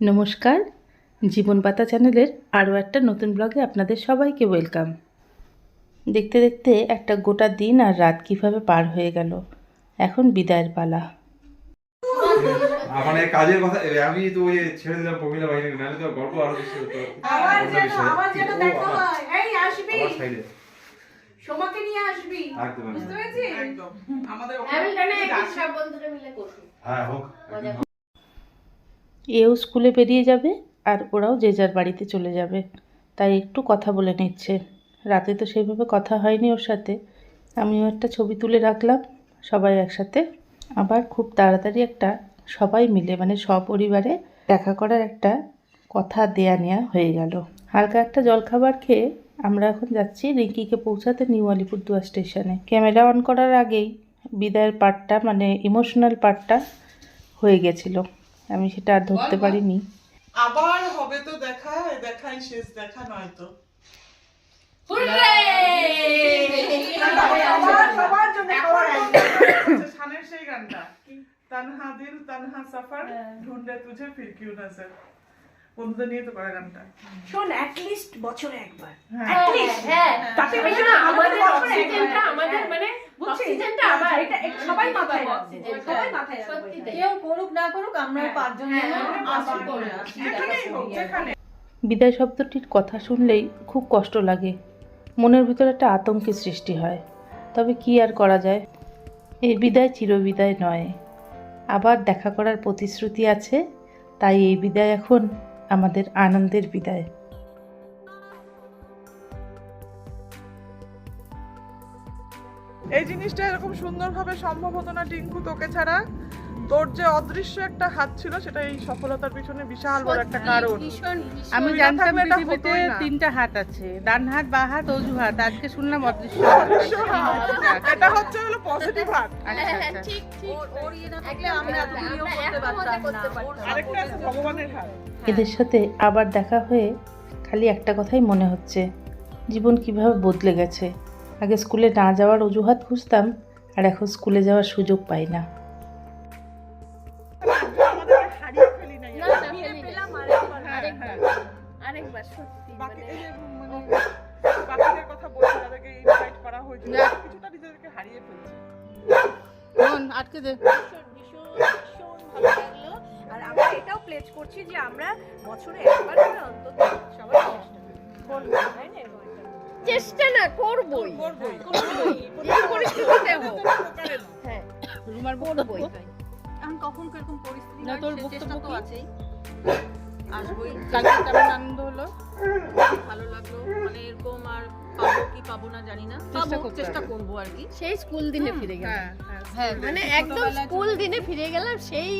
নমস্কার, জীবন পাতা চ্যানেলের আরও একটা নতুন ব্লগে আপনাদের সবাইকে ওয়েলকাম। দেখতে দেখতে একটা গোটা দিন আর রাত কিভাবে পার হয়ে গেল। এখন বিদায়ের পালা। মানে কাজের কথা আমি তো ওই ছেড়ে দিলাম প্রমিলা বাইরে, নাহলে তো গল্প আরো বেশি হতো। আমার যেটা দেখা হয়, এই আসবি আমার সাইডে সোমাকে নিয়ে আসবি, একদম বুঝতে পেরেছিস? একদম আমাদের হ্যামিল্টনে একটু সব বন্ধুরা মিলে করবি। হ্যাঁ হোক। এও স্কুলে বেরিয়ে যাবে আর ওরাও যে যার বাড়িতে চলে যাবে, তাই একটু কথা বলে নিচ্ছে। রাতে তো সেইভাবে কথা হয়নি ওর সাথে। আমিও একটা ছবি তুলে রাখলাম সবাই একসাথে। আবার খুব তাড়াতাড়ি একটা সবাই মিলে মানে সপরিবারে দেখা করার একটা কথা দেয়া নেওয়া হয়ে গেল। হালকা একটা জলখাবার খেয়ে আমরা এখন যাচ্ছি রিঙ্কিকে পৌঁছাতে নিউ আলিপুরদুয়ার স্টেশনে। ক্যামেরা অন করার আগেই বিদায়ের পার্টটা মানে ইমোশনাল পার্টটা হয়ে গেছিলো, আমি সেটা আর ধরতে পারিনি। আবার হবে তো দেখা, দেখাই শেষ দেখা নয় তো। সবার জন্য শানের সেই গানটা তানহা দিল তানহা সফর ঢুন্ডে তুঝে ফির কিউ নজর, বন্ধুদের নিয়ে তো করা গানটা। শোন, অ্যাট লিস্ট বছরে একবার, হ্যাঁ। অ্যাট লিস্ট, তাতে বেশি না। আমাদের অক্সিজেনটা আমাদের মানে অক্সিজেনটা আবার এটা সবাই মাথায় রাখবে, সবাই মাথায় রাখবে। কেউ করুক না করুক আমরা পাঁচজন যেখানেই হোক, যেখানে। বিদায় শব্দটির কথা শুনলেই খুব কষ্ট লাগে, মনের ভিতরে একটা আতঙ্কের সৃষ্টি হয়। তবে কি আর করা যায়, এই বিদায় চিরবিদায় নয়, আবার দেখা করার প্রতিশ্রুতি আছে। তাই এই বিদায় এখন আমাদের আনন্দের বিদায়। এই জিনিসটা এরকম সুন্দরভাবে সম্ভব হতো না টিঙ্কু, তোকে ছাড়া। তোর যে অদৃশ্য একটা হাত ছিল, সেটা এই সফলতার পিছনে বিশাল বড় একটা কারণ। আমি তুই না জানতাম থাকলে এটা পৃথিবীতে হতোই না। 3টা হাত আছে, ডান হাত, বাঁ হাত, অজু হাত। আজকে শুনলাম অদৃশ্য অদৃশ্য হাত। এটা হচ্ছে হলো পজিটিভ হাত। আচ্ছা আচ্ছা। আরেকটা আছে ভগবানের হাত। এদের সাথে আবার দেখা হয়ে খালি একটা কথাই মনে হচ্ছে, জীবন কিভাবে বদলে গেছে। আগে স্কুলে না যাওয়ার অজুহাত খুঁজতাম, আর এখন স্কুলে যাওয়ার সুযোগ পাই না। আমাদের হারিয়ে ফেলি নাই। আরেকবার সত্যি বাকি এই যে মানে বাকিদের কথা বলছি, যাদেরকে ইনভাইট করা হয়েছিল, কিছুটা নিজেদেরকে হারিয়ে ফেলছি। বোন, আটকে দে। ভীষণ ভালো লাগলো। আর আমরা এটাও প্লেজ করছি যে আমরা বছরে একবার করে অন্তত সবাই করবো, তাই না? এরকম একটা চেষ্টা না করবই, করবোই। এই পরিস্থিতিতে হোক। হ্যাঁ, রুমার করবই। এখন কখন কিরকম পরিস্থিতি না, হয়, তোর সে বক্তব্য চেষ্টা তো কি? আছেই। আসবই, কালকে কেমন আনন্দ হলো? ভালো লাগলো। মানে এরকম আর পাবো কি পাবো না জানি না, চেষ্টা পাবো, করতে চেষ্টা হবে। করবো আর কি। সেই স্কুল দিনে ফিরে গেলাম। হ্যাঁ হ্যাঁ হ্যাঁ, মানে একদম স্কুল দিনে ফিরে গেলাম। সেই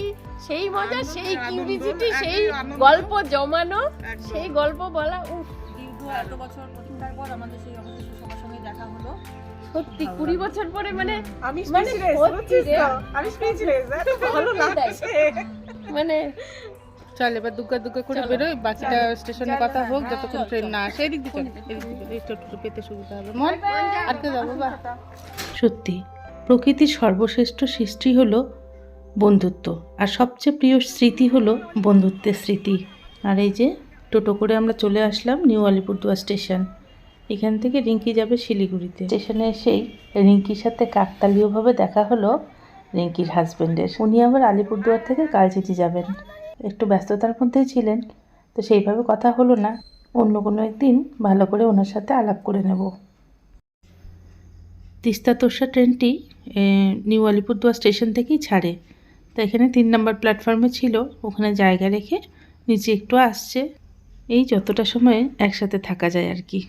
মজা, আনন্দ, সেই আনন্দ, কিউরিসিটি, একই সেই আনন্দ। গল্প জমানো, একদম। সেই গল্প বলা। উফ, দীর্ঘ এত বছর প্রতীক্ষার পর আমাদের সেই অবশেষে সবার সঙ্গে দেখা হলো। সত্যি 20 বছর পরে মানে আমি মানে স্পিচলেস, সত্যি রে। আমি স্পিচলেস। এত ভালো লাগছে। মানে চল এবার দুগ্গা দুগ্গা করে বেরোই, বাকিটা স্টেশনে কথা হোক যতক্ষণ ট্রেন না আসে। এদিক দিয়ে চল, এদিক দিয়ে একটু পেতে সুবিধা হবে। মন আটকে যাবো বা। সত্যি প্রকৃতির সর্বশ্রেষ্ঠ সৃষ্টি হলো বন্ধুত্ব, আর সবচেয়ে প্রিয় স্মৃতি হলো বন্ধুত্বের স্মৃতি। আর এই যে টোটো করে আমরা চলে আসলাম নিউ আলিপুরদুয়ার স্টেশন। এখান থেকে রিঙ্কি যাবে শিলিগুড়িতে। স্টেশনে এসেই রিঙ্কির সাথে কাকতালীয়ভাবে দেখা হলো রিঙ্কির হাজব্যান্ডের। উনি আবার আলিপুরদুয়ার থেকে কালচিচি যাবেন, একটু ব্যস্ততার মধ্যেই ছিলেন, তো সেইভাবে কথা হলো না। অন্য কোনো একদিন ভালো করে ওনার সাথে আলাপ করে নেব। তিস্তা তোরসা ট্রেনটি নিউ আলিপুরদুয়ার স্টেশন থেকেই ছাড়ে, তো এখানে 3 নম্বর প্ল্যাটফর্মে ছিল, ওখানে জায়গা রেখে নিচে একটু আসছে। এই যতটা সময় একসাথে থাকা যায় আর কি।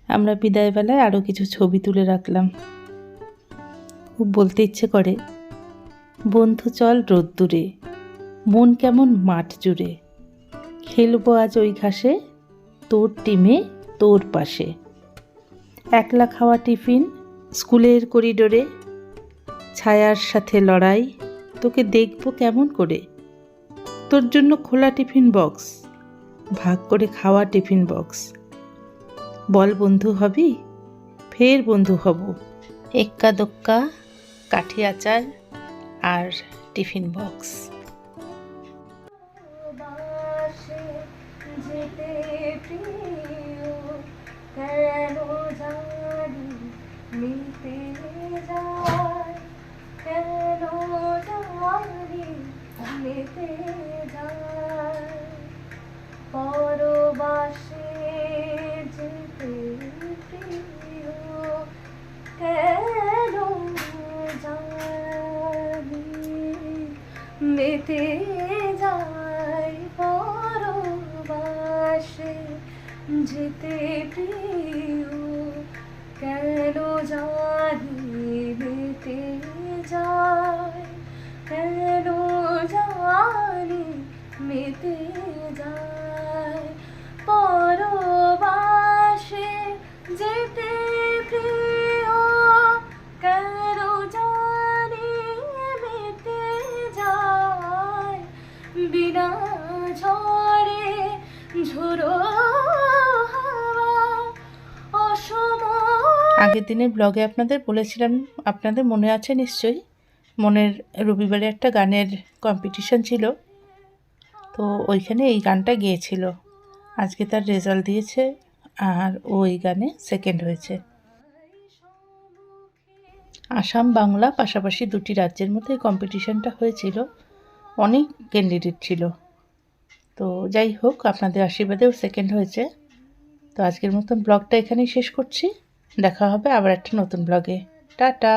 আমরা বিদায়বেলায় আরও কিছু ছবি তুলে রাখলাম। খুব বলতে ইচ্ছে করে, বন্ধু চল রোদ্দুরে, মন কেমন মাঠ জুড়ে, খেলবো আজ ওই ঘাসে, তোর টিমে তোর পাশে, একলা খাওয়া টিফিন স্কুলের করিডোরে, ছায়ার সাথে লড়াই, তোকে দেখবো কেমন করে, তোর জন্য খোলা টিফিন বক্স, ভাগ করে খাওয়া টিফিন বক্স, বল বন্ধু হবি, ফের বন্ধু হব, এক্কা দোক্কা কাঠি আচার আর টিফিন বক্স। মিটে যায়, কেন জানি মিটে যায়, পরবাসে যেতে প্রিয়, কেন জানি মেতে যায়, পরবাসে যেতে প্রিয়, কেন জানি মেতে যায়, কেন জানি মেতে যায়, পরবাসে যেতে প্রিয়, কেন জানি মেতে যায়, বিনা ঝড়ে ঝোড়ো হাওয়া অসময়। আগের দিনের ব্লগে আপনাদের বলেছিলাম, আপনাদের মনে আছে নিশ্চয়ই, মনের রবিবারে একটা গানের কম্পিটিশন ছিল, তো ওইখানে এই গানটা গেয়েছিল। আজকে তার রেজাল্ট দিয়েছে আর ওই গানে সেকেন্ড হয়েছে। আসাম বাংলা পাশাপাশি দুটি রাজ্যের মধ্যে কম্পিটিশনটা হয়েছিল, অনেক ক্যান্ডিডেট ছিল। তো যাই হোক, আপনাদের আশীর্বাদেও সেকেন্ড হয়েছে। তো আজকের মতন ব্লগটা এখানেই শেষ করছি, দেখা হবে আবার একটা নতুন ব্লগে। টাটা।